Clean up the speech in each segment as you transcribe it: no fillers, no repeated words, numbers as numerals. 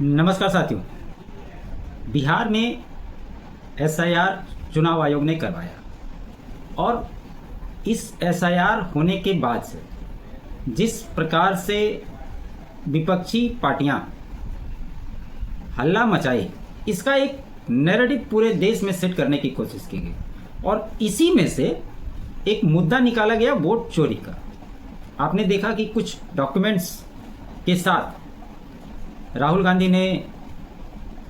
नमस्कार साथियों। बिहार में एसआईआर चुनाव आयोग ने करवाया और इस एसआईआर होने के बाद से जिस प्रकार से विपक्षी पार्टियां हल्ला मचाई, इसका एक नैरेटिव पूरे देश में सेट करने की कोशिश की गई और इसी में से एक मुद्दा निकाला गया वोट चोरी का। आपने देखा कि कुछ डॉक्यूमेंट्स के साथ राहुल गांधी ने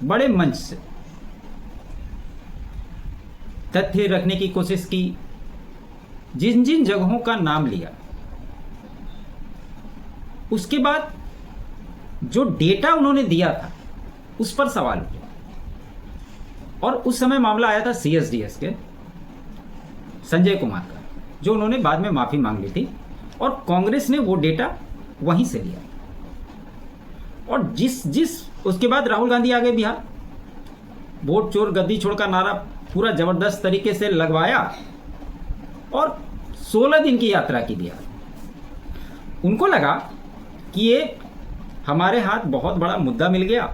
बड़े मंच से तथ्य रखने की कोशिश की। जिन जिन जगहों का नाम लिया, उसके बाद जो डेटा उन्होंने दिया था उस पर सवाल उठा और उस समय मामला आया था सीएसडीएस के संजय कुमार का, जो उन्होंने बाद में माफी मांग ली थी और कांग्रेस ने वो डेटा वहीं से लिया। और जिस उसके बाद राहुल गांधी आ गए बिहार, वोट चोर गद्दी छोड़ का नारा पूरा जबरदस्त तरीके से लगवाया और 16 दिन की यात्रा की बिहार। उनको लगा कि ये हमारे हाथ बहुत बड़ा मुद्दा मिल गया।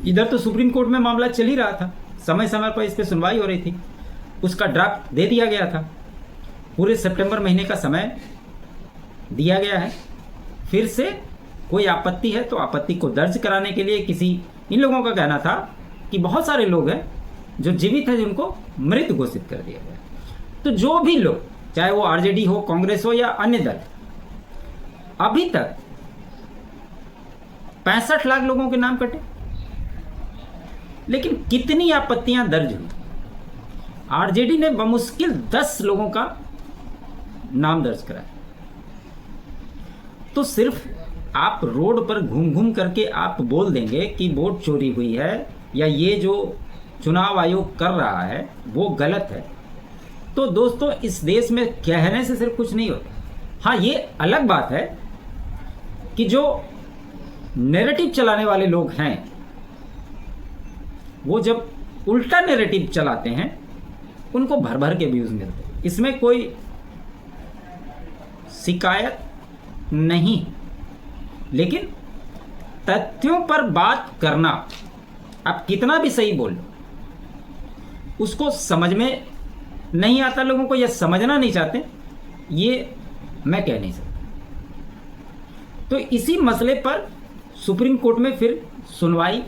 इधर तो सुप्रीम कोर्ट में मामला चल ही रहा था, समय समय पर इस पर सुनवाई हो रही थी, उसका ड्राफ्ट दे दिया गया था, पूरे सितंबर महीने का समय दिया गया है। फिर से कोई आपत्ति है तो आपत्ति को दर्ज कराने के लिए इन लोगों का कहना था कि बहुत सारे लोग हैं जो जीवित हैं, जिनको मृत घोषित कर दिया गया। तो जो भी लोग, चाहे वो आरजेडी हो, कांग्रेस हो या अन्य दल, अभी तक 65 लाख लोगों के नाम कटे, लेकिन कितनी आपत्तियां दर्ज हुई। आरजेडी ने बमुश्किल 10 लोगों का नाम दर्ज कराया। तो सिर्फ आप रोड पर घूम घूम करके आप बोल देंगे कि वोट चोरी हुई है या ये जो चुनाव आयोग कर रहा है वो गलत है, तो दोस्तों इस देश में कहने से सिर्फ कुछ नहीं होता। हाँ, ये अलग बात है कि जो नैरेटिव चलाने वाले लोग हैं वो जब उल्टा नैरेटिव चलाते हैं उनको भर भर के व्यूज मिलते हैं। इसमें कोई शिकायत नहीं, लेकिन तथ्यों पर बात करना, आप कितना भी सही बोल लो, उसको समझ में नहीं आता लोगों को या समझना नहीं चाहते, ये मैं कह नहीं सकता। तो इसी मसले पर सुप्रीम कोर्ट में फिर सुनवाई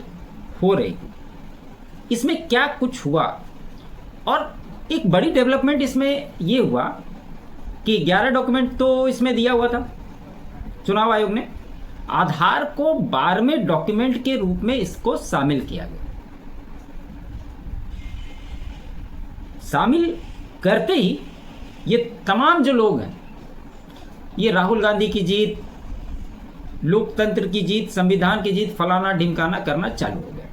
हो रही। इसमें क्या कुछ हुआ, और एक बड़ी डेवलपमेंट इसमें ये हुआ कि 11 डॉक्यूमेंट तो इसमें दिया हुआ था चुनाव आयोग ने, आधार को 12वें डॉक्यूमेंट के रूप में इसको शामिल किया गया। शामिल करते ही ये तमाम जो लोग हैं, ये राहुल गांधी की जीत, लोकतंत्र की जीत, संविधान की जीत, फलाना ढिमकाना करना चालू हो गया।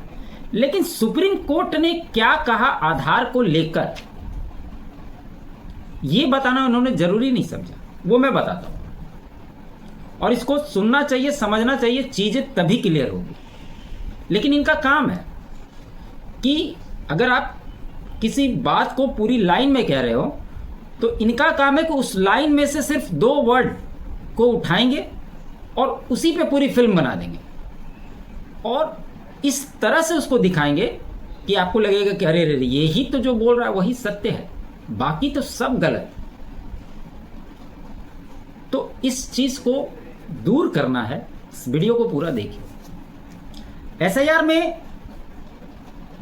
लेकिन सुप्रीम कोर्ट ने क्या कहा आधार को लेकर, ये बताना उन्होंने जरूरी नहीं समझा, वो मैं बताता हूं। और इसको सुनना चाहिए, समझना चाहिए, चीजें तभी क्लियर होगी। लेकिन इनका काम है कि अगर आप किसी बात को पूरी लाइन में कह रहे हो तो इनका काम है कि उस लाइन में से सिर्फ 2 वर्ड को उठाएंगे और उसी पे पूरी फिल्म बना देंगे और इस तरह से उसको दिखाएंगे कि आपको लगेगा कि अरे रे, यही तो जो बोल रहा है वही सत्य है, बाकी तो सब गलत। तो इस चीज को दूर करना है, इस वीडियो को पूरा देखिए। एसआईआर में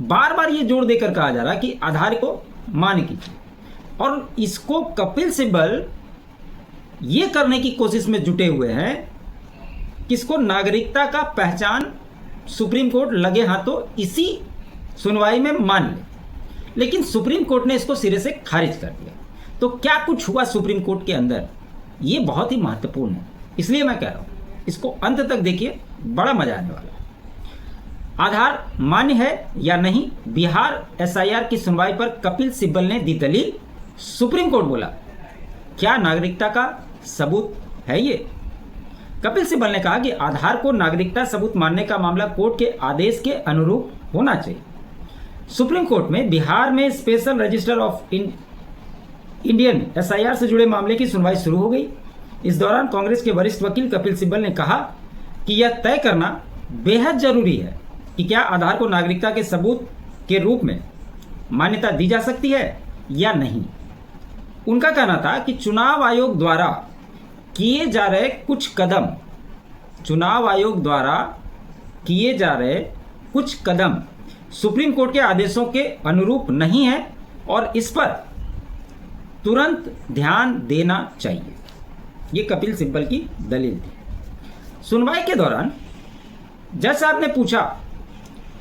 बार बार ये जोर देकर कहा जा रहा है कि आधार को मान्य कीजिए, और इसको कपिल सिब्बल ये करने की कोशिश में जुटे हुए हैं कि इसको नागरिकता का पहचान सुप्रीम कोर्ट लगे हाथों इसी सुनवाई में मान ले, लेकिन सुप्रीम कोर्ट ने इसको सिरे से खारिज कर दिया। तो क्या कुछ हुआ सुप्रीम कोर्ट के अंदर, ये बहुत ही महत्वपूर्ण है, इसलिए मैं कह रहा हूं इसको अंत तक देखिए, बड़ा मजा आने वाला है। आधार मान्य है या नहीं, बिहार एसआईआर की सुनवाई पर कपिल सिब्बल ने दी दलील। सुप्रीम कोर्ट बोला क्या नागरिकता का सबूत है ये। कपिल सिब्बल ने कहा कि आधार को नागरिकता सबूत मानने का मामला कोर्ट के आदेश के अनुरूप होना चाहिए। सुप्रीम कोर्ट में बिहार में special register of Indian SIR से जुड़े मामले की सुनवाई शुरू हो गई। इस दौरान कांग्रेस के वरिष्ठ वकील कपिल सिब्बल ने कहा कि यह तय करना बेहद जरूरी है कि क्या आधार को नागरिकता के सबूत के रूप में मान्यता दी जा सकती है या नहीं। उनका कहना था कि चुनाव आयोग द्वारा किए जा रहे कुछ कदम सुप्रीम कोर्ट के आदेशों के अनुरूप नहीं है और इस पर तुरंत ध्यान देना चाहिए। ये कपिल सिब्बल की दलील थी। सुनवाई के दौरान जज साहब ने पूछा,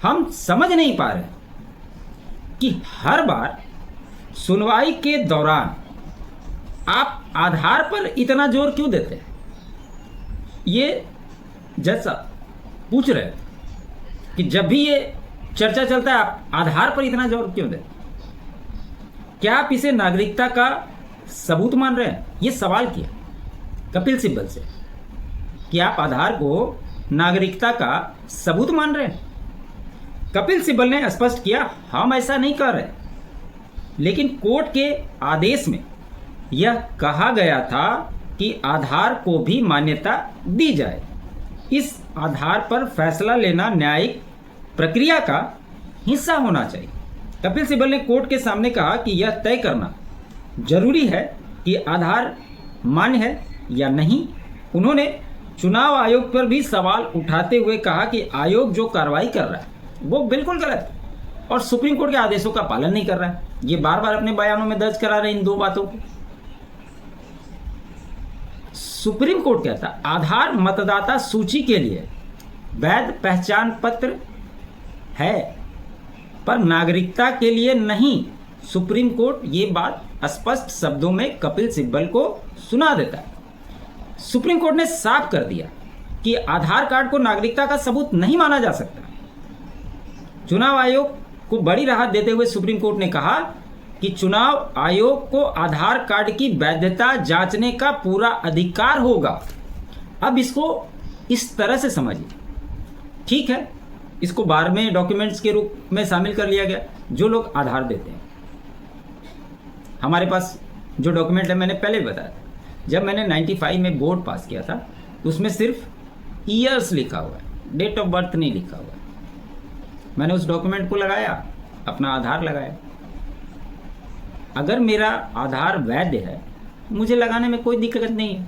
हम समझ नहीं पा रहे कि हर बार सुनवाई के दौरान आप आधार पर इतना जोर क्यों देते हैं। ये जज साहब पूछ रहे हैं कि जब भी ये चर्चा चलता है आप आधार पर इतना जोर क्यों देते हैं, क्या आप इसे नागरिकता का सबूत मान रहे हैं। ये सवाल किया कपिल सिब्बल से कि आप आधार को नागरिकता का सबूत मान रहे हैं। कपिल सिब्बल ने स्पष्ट किया, हम ऐसा नहीं कर रहे, लेकिन कोर्ट के आदेश में यह कहा गया था कि आधार को भी मान्यता दी जाए। इस आधार पर फैसला लेना न्यायिक प्रक्रिया का हिस्सा होना चाहिए। कपिल सिब्बल ने कोर्ट के सामने कहा कि यह तय करना जरूरी है कि आधार मान्य है या नहीं। उन्होंने चुनाव आयोग पर भी सवाल उठाते हुए कहा कि आयोग जो कार्रवाई कर रहा है वो बिल्कुल गलत है और सुप्रीम कोर्ट के आदेशों का पालन नहीं कर रहा है। ये बार बार अपने बयानों में दर्ज करा रहे इन दो बातों को। सुप्रीम कोर्ट कहता आधार मतदाता सूची के लिए वैध पहचान पत्र है पर नागरिकता के लिए नहीं। सुप्रीम कोर्ट ये बात स्पष्ट शब्दों में कपिल सिब्बल को सुना देता है। सुप्रीम कोर्ट ने साफ कर दिया कि आधार कार्ड को नागरिकता का सबूत नहीं माना जा सकता। चुनाव आयोग को बड़ी राहत देते हुए सुप्रीम कोर्ट ने कहा कि चुनाव आयोग को आधार कार्ड की वैधता जांचने का पूरा अधिकार होगा। अब इसको इस तरह से समझिए, ठीक है, इसको 12वें डॉक्यूमेंट्स के रूप में शामिल कर लिया गया। जो लोग आधार देते हैं, हमारे पास जो डॉक्यूमेंट है मैंने पहले भी बताया था, जब मैंने 95 में बोर्ड पास किया था तो उसमें सिर्फ ईयर्स लिखा हुआ है, डेट ऑफ बर्थ नहीं लिखा हुआ है। मैंने उस डॉक्यूमेंट को लगाया, अपना आधार लगाया। अगर मेरा आधार वैध है मुझे लगाने में कोई दिक्कत नहीं है,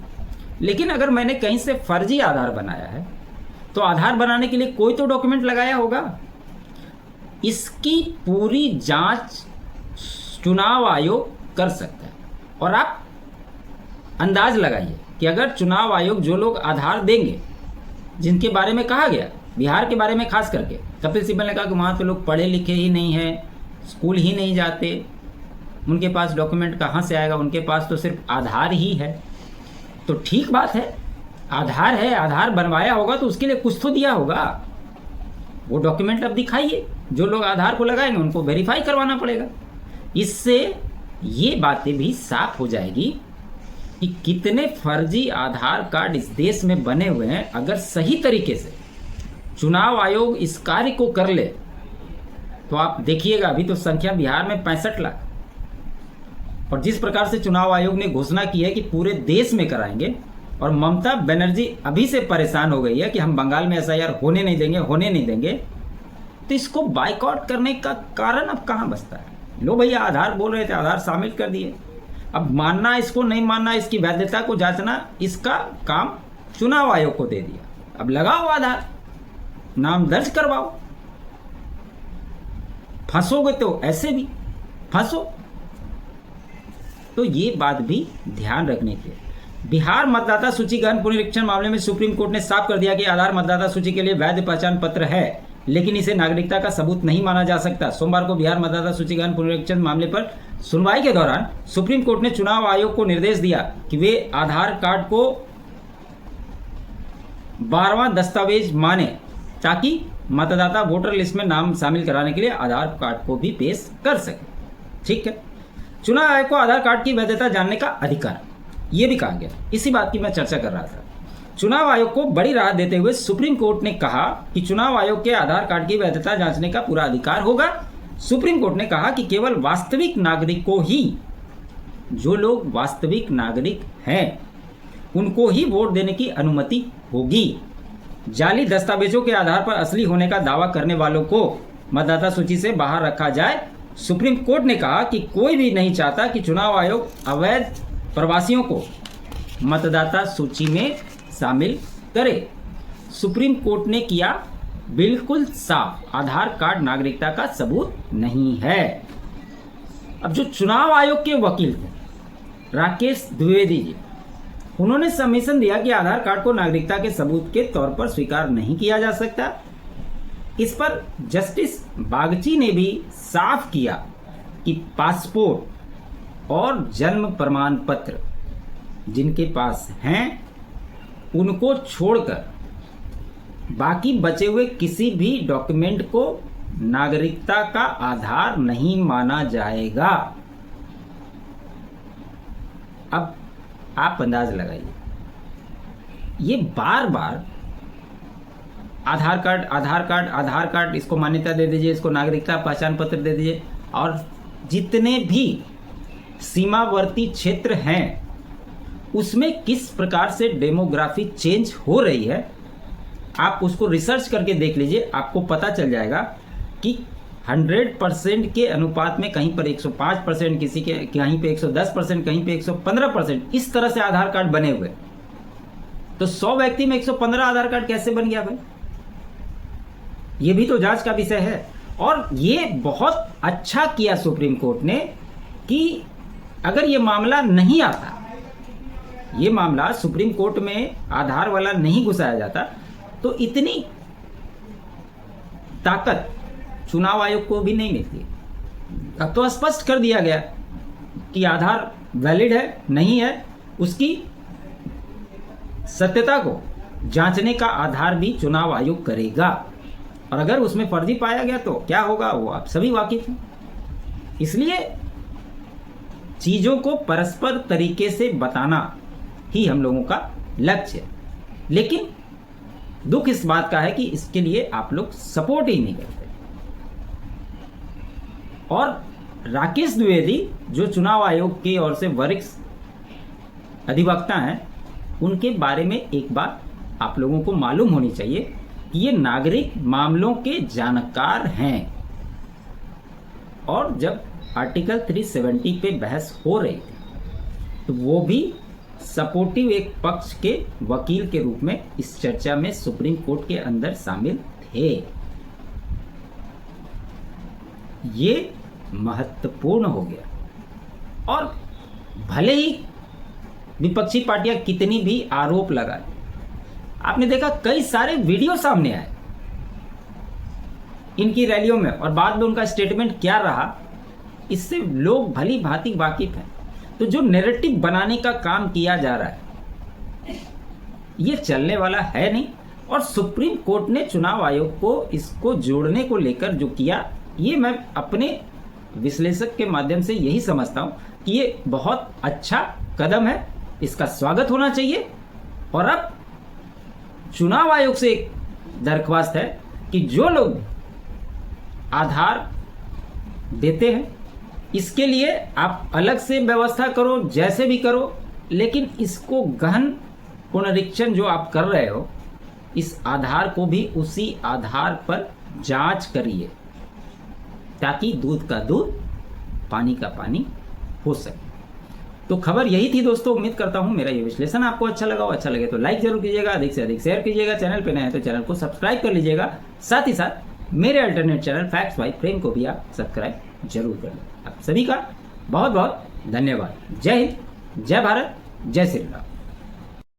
लेकिन अगर मैंने कहीं से फर्जी आधार बनाया है तो आधार बनाने के लिए कोई तो डॉक्यूमेंट लगाया होगा। इसकी पूरी जांच चुनाव आयोग कर सकता है और आप अंदाज लगाइए कि अगर चुनाव आयोग जो लोग आधार देंगे, जिनके बारे में कहा गया, बिहार के बारे में खास करके कपिल सिब्बल ने कहा कि वहाँ पे लोग पढ़े लिखे ही नहीं हैं, स्कूल ही नहीं जाते, उनके पास डॉक्यूमेंट कहाँ से आएगा, उनके पास तो सिर्फ आधार ही है। तो ठीक बात है, आधार है, आधार बनवाया होगा तो उसके लिए कुछ तो दिया होगा। वो डॉक्यूमेंट अब दिखाइए। जो लोग आधार को लगाएंगे उनको वेरीफाई करवाना पड़ेगा। इससे ये बातें भी साफ हो जाएगी कि कितने फर्जी आधार कार्ड इस देश में बने हुए हैं। अगर सही तरीके से चुनाव आयोग इस कार्य को कर ले तो आप देखिएगा, अभी तो संख्या बिहार में 65 लाख, और जिस प्रकार से चुनाव आयोग ने घोषणा की है कि पूरे देश में कराएंगे, और ममता बनर्जी अभी से परेशान हो गई है कि हम बंगाल में एसआईआर होने नहीं देंगे, तो इसको बाइकआउट करने का कारण अब कहाँ बचता है। लो भैया, आधार बोल रहे थे, आधार शामिल कर दिए, अब मानना इसको नहीं मानना, इसकी वैधता को जांचना, इसका काम चुनाव आयोग को दे दिया। अब लगाओ आधार, नाम दर्ज करवाओ, फंसोगे तो ऐसे भी फंसो। तो ये बात भी ध्यान रखने की है। बिहार मतदाता सूची गहन पुनरीक्षण मामले में सुप्रीम कोर्ट ने साफ कर दिया कि आधार मतदाता सूची के लिए वैध पहचान पत्र है, लेकिन इसे नागरिकता का सबूत नहीं माना जा सकता। सोमवार को बिहार मतदाता सूची गहन पुनरीक्षण मामले पर सुनवाई के दौरान सुप्रीम कोर्ट ने चुनाव आयोग को निर्देश दिया कि वे आधार कार्ड को 12वां दस्तावेज माने, ताकि मतदाता वोटर लिस्ट में नाम शामिल कराने के लिए आधार कार्ड को भी पेश कर सके। ठीक है, चुनाव आयोग को आधार कार्ड की वैधता जानने का अधिकार, ये भी कहा गया। इसी बात की मैं चर्चा कर रहा था। चुनाव आयोग को बड़ी राहत देते हुए सुप्रीम कोर्ट ने कहा कि चुनाव आयोग के आधार कार्ड की वैधता जांचने का पूरा अधिकार होगा। सुप्रीम कोर्ट ने कहा कि केवल वास्तविक नागरिक को ही, जो लोग वास्तविक नागरिक हैं, उनको ही वोट देने की अनुमति होगी। जाली दस्तावेजों के आधार पर असली होने का दावा करने वालों को मतदाता सूची से बाहर रखा जाए। सुप्रीम कोर्ट ने कहा कि कोई भी नहीं चाहता कि चुनाव आयोग अवैध प्रवासियों को मतदाता सूची में शामिल करे। सुप्रीम कोर्ट ने किया बिल्कुल साफ, आधार कार्ड नागरिकता का सबूत नहीं है। अब जो चुनाव आयोग के वकील थे राकेश द्विवेदी जी, उन्होंने सबमिशन दिया कि आधार कार्ड को नागरिकता के सबूत के तौर पर स्वीकार नहीं किया जा सकता। इस पर जस्टिस बागची ने भी साफ किया कि पासपोर्ट और जन्म प्रमाण पत्र जिनके पास हैं उनको छोड़कर बाकी बचे हुए किसी भी डॉक्यूमेंट को नागरिकता का आधार नहीं माना जाएगा। अब आप अंदाज लगाइए, ये बार बार आधार कार्ड आधार कार्ड आधार कार्ड, इसको मान्यता दे दीजिए, इसको नागरिकता पहचान पत्र दे दीजिए, और जितने भी सीमावर्ती क्षेत्र हैं उसमें किस प्रकार से डेमोग्राफी चेंज हो रही है, आप उसको रिसर्च करके देख लीजिए। आपको पता चल जाएगा कि 100% के अनुपात में कहीं पर 105%, किसी के कहीं पे 110%, कहीं पे 115%, इस तरह से आधार कार्ड बने हुए। तो 100 व्यक्ति में 115 आधार कार्ड कैसे बन गया भाई? ये भी तो जांच का विषय है। और ये बहुत अच्छा किया सुप्रीम कोर्ट ने कि अगर ये मामला नहीं आता, ये मामला सुप्रीम कोर्ट में आधार वाला नहीं घुसाया जाता, तो इतनी ताकत चुनाव आयोग को भी नहीं मिलती। अब तो स्पष्ट कर दिया गया कि आधार वैलिड है नहीं है, उसकी सत्यता को जांचने का आधार भी चुनाव आयोग करेगा, और अगर उसमें फर्जी पाया गया तो क्या होगा वो आप सभी वाकिफ हैं। इसलिए चीजों को परस्पर तरीके से बताना ही हम लोगों का लक्ष्य है। लेकिन दुख इस बात का है कि इसके लिए आप लोग सपोर्ट ही नहीं करते। और राकेश द्विवेदी जो चुनाव आयोग की ओर से वरिष्ठ अधिवक्ता हैं, उनके बारे में एक बात आप लोगों को मालूम होनी चाहिए कि ये नागरिक मामलों के जानकार हैं। और जब आर्टिकल 370 पे बहस हो रही थी तो वो भी सपोर्टिव एक पक्ष के वकील के रूप में इस चर्चा में सुप्रीम कोर्ट के अंदर शामिल थे। ये महत्वपूर्ण हो गया। और भले ही विपक्षी पार्टियां कितनी भी आरोप लगाए, आपने देखा कई सारे वीडियो सामने आए इनकी रैलियों में, और बाद में उनका स्टेटमेंट क्या रहा इससे लोग भली भांति वाकिफ हैं। तो जो नैरेटिव बनाने का काम किया जा रहा है ये चलने वाला है नहीं। और सुप्रीम कोर्ट ने चुनाव आयोग को इसको जोड़ने को लेकर जो किया, ये मैं अपने विश्लेषक के माध्यम से यही समझता हूं कि ये बहुत अच्छा कदम है, इसका स्वागत होना चाहिए। और अब चुनाव आयोग से एक दरख्वास्त है कि जो लोग आधार देते हैं इसके लिए आप अलग से व्यवस्था करो, जैसे भी करो, लेकिन इसको गहन पुनरीक्षण जो आप कर रहे हो, इस आधार को भी उसी आधार पर जांच करिए ताकि दूध का दूध पानी का पानी हो सके। तो खबर यही थी दोस्तों। उम्मीद करता हूं मेरा ये विश्लेषण आपको अच्छा लगा हो। अच्छा लगे तो लाइक जरूर कीजिएगा, अधिक से अधिक शेयर कीजिएगा। चैनल पे नए हैं तो चैनल को सब्सक्राइब कर लीजिएगा। साथ ही साथ मेरे अल्टरनेट चैनल फैक्ट्स बाय प्रेम को भी आप सब्सक्राइब जरूर कर लें। आप सभी का बहुत बहुत धन्यवाद। जय हिंद, जय भारत, जय श्री राम।